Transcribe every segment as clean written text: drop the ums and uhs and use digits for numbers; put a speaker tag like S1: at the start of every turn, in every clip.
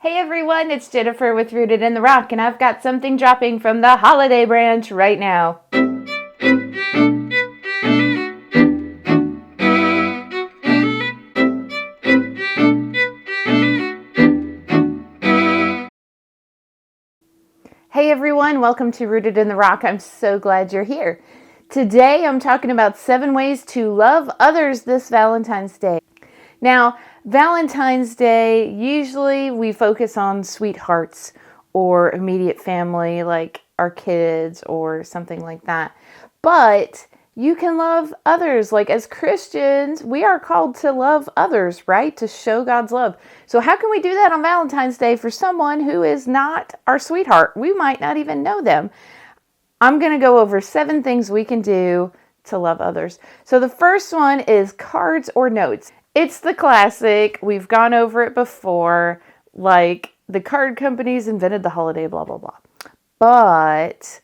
S1: Hey everyone, it's Jennifer with Rooted in the Rock, and I've got something dropping from the holiday branch right now. Hey everyone, welcome to Rooted in the Rock. I'm so glad you're here. Today I'm talking about 7 ways to love others this Valentine's Day. Now, Valentine's Day, usually we focus on sweethearts or immediate family, like our kids or something like that. But you can love others. Like as Christians, we are called to love others, right? To show God's love. So how can we do that on Valentine's Day for someone who is not our sweetheart? We might not even know them. I'm going to go over 7 things we can do to love others. So the first one is cards or notes. It's the classic. We've gone over it before. Like the card companies invented the holiday, blah, blah, blah. But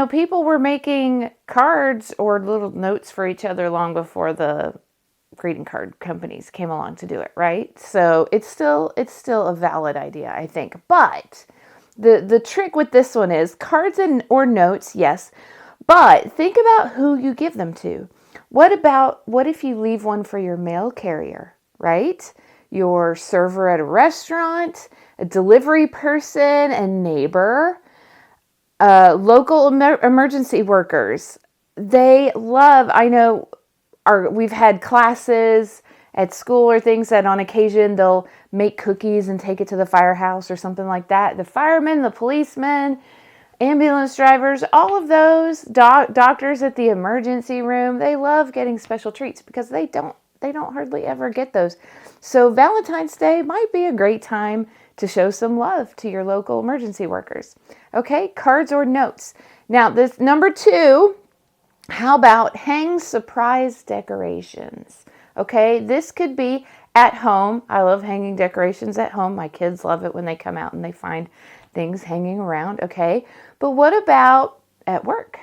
S1: people were making cards or little notes for each other long before the greeting card companies came along to do it, right? So it's still a valid idea, I think. But the trick with this one is cards or notes, yes, but think about who you give them to. What if you leave one for your mail carrier, right? Your server at a restaurant, a delivery person, a neighbor, local emergency workers. They love, I know we've had classes at school or things that on occasion they'll make cookies and take it to the firehouse or something like that. The firemen, the policemen, ambulance drivers, all of those doctors at the emergency room, they love getting special treats because they don't hardly ever get those. So Valentine's Day might be a great time to show some love to your local emergency workers. Okay, cards or notes. Now, this number 2, how about hang surprise decorations? Okay, this could be at home. I love hanging decorations at home. My kids love it when they come out and they find things hanging around. Okay, but what about at work?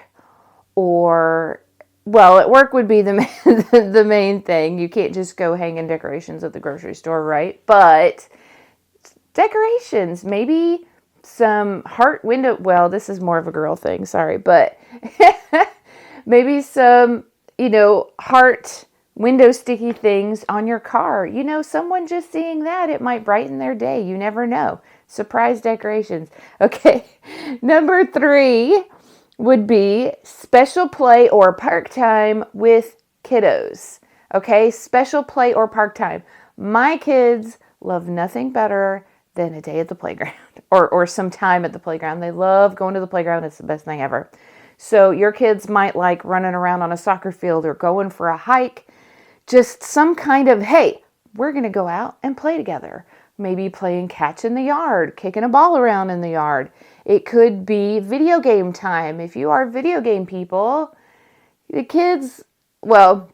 S1: Or, well, at work would be the main thing. You can't just go hanging decorations at the grocery store, right? But decorations, maybe some heart window. Well, this is more of a girl thing, sorry, but maybe some, heart window sticky things on your car. Someone just seeing that, it might brighten their day. You never know. Surprise decorations. Okay. Number 3 would be special play or park time with kiddos. Okay. Special play or park time. My kids love nothing better than a day at the playground or some time at the playground. They love going to the playground. It's the best thing ever. So your kids might like running around on a soccer field or going for a hike. Just some kind of, hey, we're going to go out and play together. Maybe playing catch in the yard, kicking a ball around in the yard. It could be video game time. If you are video game people, the kids, well,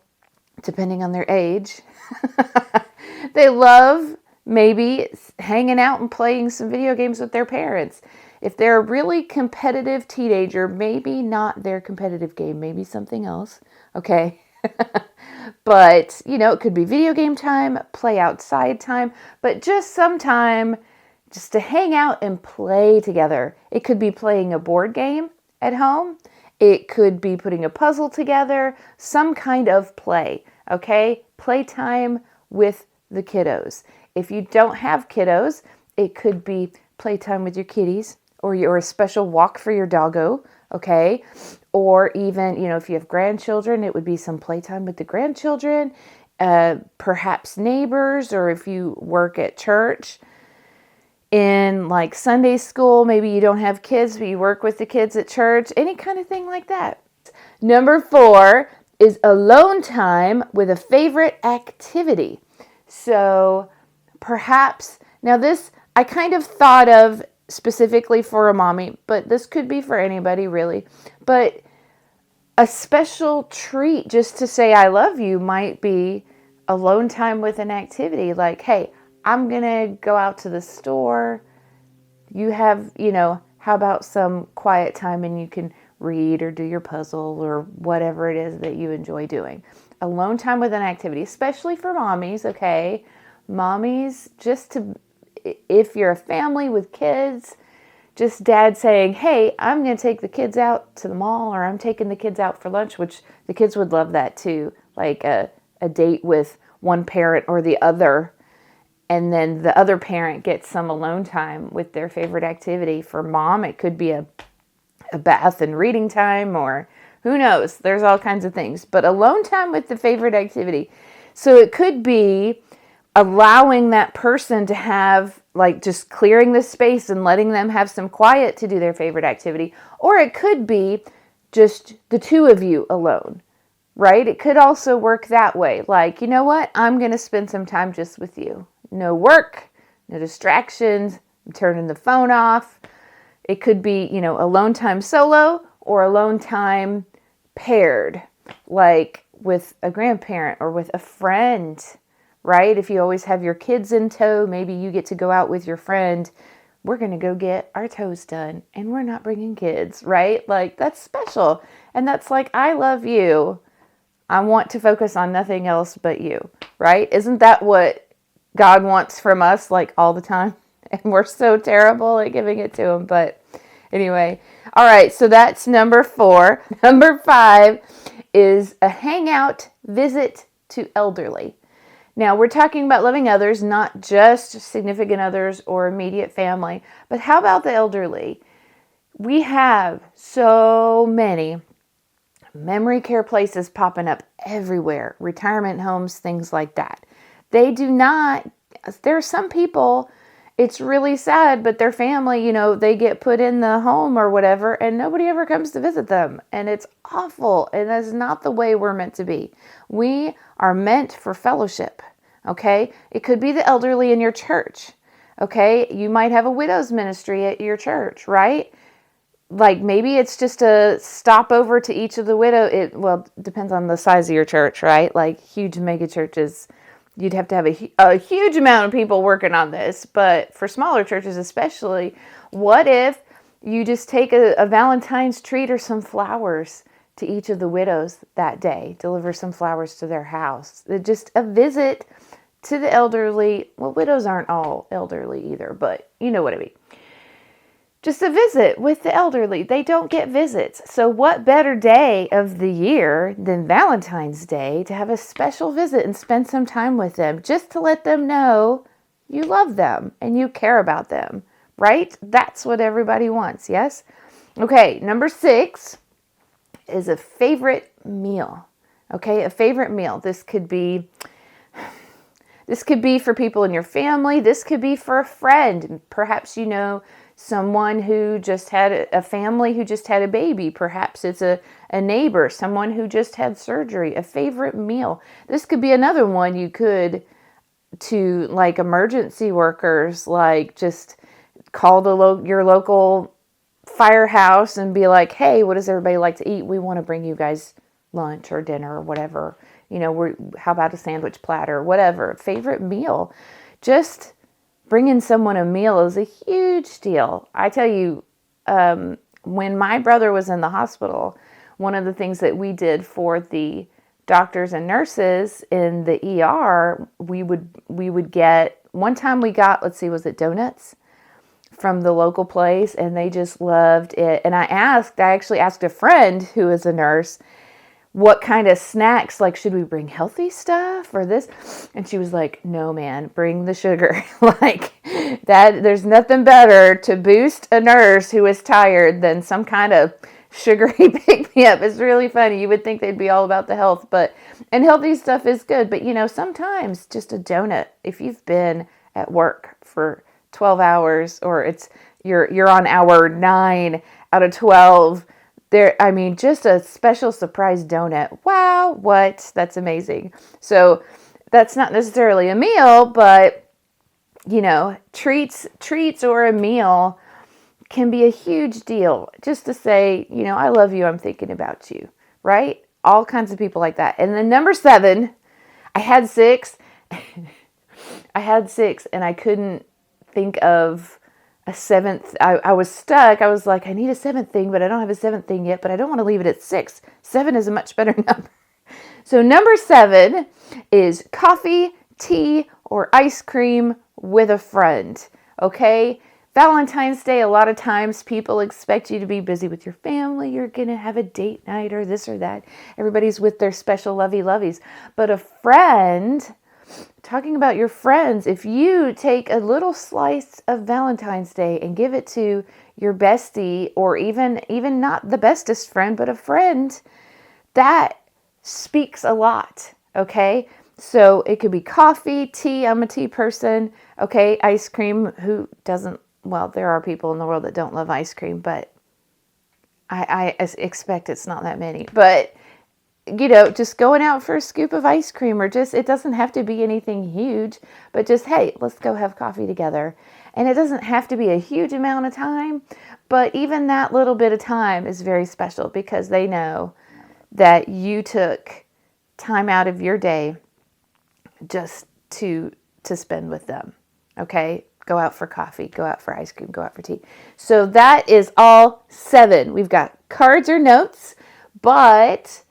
S1: depending on their age, they love maybe hanging out and playing some video games with their parents. If they're a really competitive teenager, maybe not their competitive game, maybe something else. Okay. But, it could be video game time, play outside time, but just some time just to hang out and play together. It could be playing a board game at home. It could be putting a puzzle together, some kind of play, okay? Playtime with the kiddos. If you don't have kiddos, it could be playtime with your kitties or a special walk for your doggo, okay? Or even, if you have grandchildren, it would be some playtime with the grandchildren, perhaps neighbors, or if you work at church in like Sunday school, maybe you don't have kids, but you work with the kids at church, any kind of thing like that. Number 4 is alone time with a favorite activity. So perhaps, now this I kind of thought of specifically for a mommy, but this could be for anybody really. But a special treat just to say I love you might be alone time with an activity. Like, hey, I'm going to go out to the store. You have, how about some quiet time and you can read or do your puzzle or whatever it is that you enjoy doing. Alone time with an activity, especially for mommies, okay? Mommies, just to if you're a family with kids, just dad saying, hey, I'm going to take the kids out to the mall, or I'm taking the kids out for lunch, which the kids would love that too. Like a date with one parent or the other. And then the other parent gets some alone time with their favorite activity. For mom, it could be a bath and reading time, or who knows? There's all kinds of things. But alone time with the favorite activity. So it could be allowing that person to have, like, just clearing the space and letting them have some quiet to do their favorite activity. Or it could be just the two of you alone, right? It could also work that way. Like, you know what? I'm going to spend some time just with you. No work, no distractions. I'm turning the phone off. It could be, alone time solo or alone time paired, like with a grandparent or with a friend, right? If you always have your kids in tow, maybe you get to go out with your friend. We're going to go get our toes done and we're not bringing kids, right? Like, that's special. And that's like, I love you. I want to focus on nothing else but you, right? Isn't that what God wants from us, like, all the time? And we're so terrible at giving it to him. But anyway, all right, so that's number 4. Number 5 is a hangout visit to elderly. Now, we're talking about loving others, not just significant others or immediate family, but how about the elderly? We have so many memory care places popping up everywhere, retirement homes, things like that. They do not, there are some people, it's really sad, but their family, they get put in the home or whatever, and nobody ever comes to visit them. And it's awful. And that's not the way we're meant to be. We are meant for fellowship, okay? It could be the elderly in your church, okay? You might have a widow's ministry at your church, right? Like, maybe it's just a stopover to each of the widow. It depends on the size of your church, right? Like, huge mega churches, you'd have to have a huge amount of people working on this. But for smaller churches especially, what if you just take a Valentine's treat or some flowers to each of the widows that day, deliver some flowers to their house? Just a visit to the elderly. Well, widows aren't all elderly either, but you know what I mean. Just a visit with the elderly. They don't get visits. So what better day of the year than Valentine's Day to have a special visit and spend some time with them, just to let them know you love them and you care about them, right? That's what everybody wants, yes? Okay, number 6 is a favorite meal. Okay, a favorite meal. This could be for people in your family. This could be for a friend. Perhaps someone who just had a family who just had a baby. Perhaps it's a neighbor, someone who just had surgery. A favorite meal. This could be another one you could, to like emergency workers, like just call your local firehouse and be like, hey, what does everybody like to eat? We want to bring you guys lunch or dinner or whatever. How about a sandwich platter, whatever. Favorite meal. Just bringing someone a meal is a huge deal. I tell you, when my brother was in the hospital, one of the things that we did for the doctors and nurses in the ER, we would get, one time we got, was it donuts from the local place, and they just loved it. And I actually asked a friend who is a nurse, what kind of snacks, like, should we bring healthy stuff or this? And she was like, no, man, bring the sugar. Like, that, there's nothing better to boost a nurse who is tired than some kind of sugary pick-me-up. It's really funny. You would think they'd be all about the health, and healthy stuff is good. But, sometimes just a donut, if you've been at work for 12 hours or you're on hour 9 out of 12, just a special surprise donut. Wow, what? That's amazing. So that's not necessarily a meal, but, treats or a meal can be a huge deal. Just to say, I love you, I'm thinking about you, right? All kinds of people like that. And then number 7, I had 6. And I couldn't think of a 7th. I was stuck. I was like, I need a 7th thing, but I don't have a 7th thing yet, but I don't want to leave it at 6. 7 is a much better number. So number 7 is coffee, tea, or ice cream with a friend, okay? Valentine's Day, a lot of times people expect you to be busy with your family. You're going to have a date night or this or that. Everybody's with their special lovey-loveys. But a friend, talking about your friends, if you take a little slice of Valentine's Day and give it to your bestie, or even not the bestest friend, but a friend, that speaks a lot, okay? So it could be coffee, tea. I'm a tea person, okay? Ice cream. Who doesn't? Well, there are people in the world that don't love ice cream, but I expect it's not that many. But, just going out for a scoop of ice cream, or just, it doesn't have to be anything huge, but just, hey, let's go have coffee together. And it doesn't have to be a huge amount of time, but even that little bit of time is very special, because they know that you took time out of your day just to spend with them, okay? Go out for coffee, go out for ice cream, go out for tea. So that is all 7. We've got cards or notes, but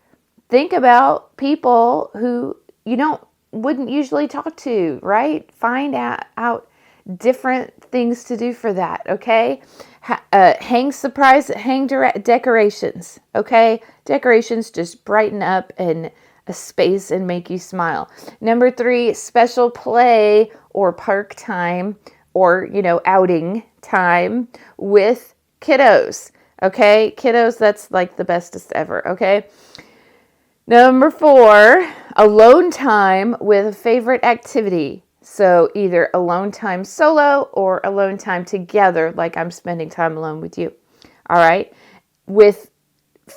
S1: think about people who you wouldn't usually talk to, right? Find out different things to do for that, okay? Hang decorations, okay? Decorations just brighten up and a space and make you smile. Number 3, special play or park time, or, outing time with kiddos, okay? Kiddos, that's like the bestest ever, okay? Number 4, alone time with a favorite activity. So either alone time solo or alone time together, like I'm spending time alone with you, all right? With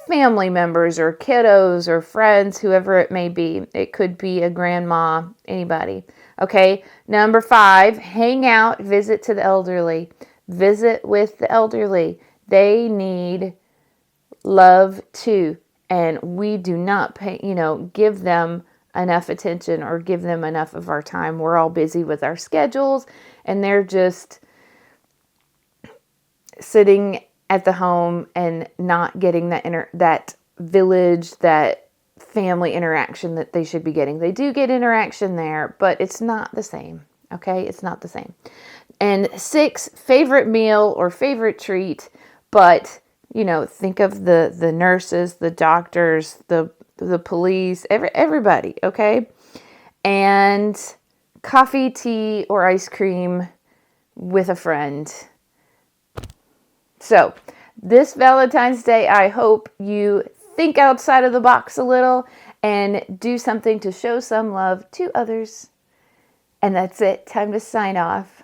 S1: family members or kiddos or friends, whoever it may be. It could be a grandma, anybody. Okay. Number 5, hang out, visit to the elderly. Visit with the elderly. They need love too. And we do not give them enough attention or give them enough of our time. We're all busy with our schedules, and they're just sitting at the home and not getting that village, that family interaction that they should be getting. They do get interaction there, but it's not the same. Okay, it's not the same. And 6, favorite meal or favorite treat, but think of the nurses, the doctors, the police, everybody. Okay, and coffee, tea, or ice cream with a friend. So this Valentine's Day, I hope you think outside of the box a little and do something to show some love to others. And that's it. Time to sign off.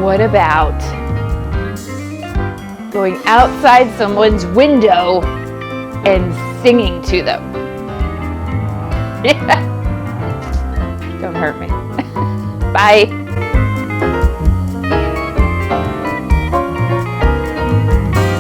S1: What about going outside someone's window and singing to them? Don't hurt me. Bye.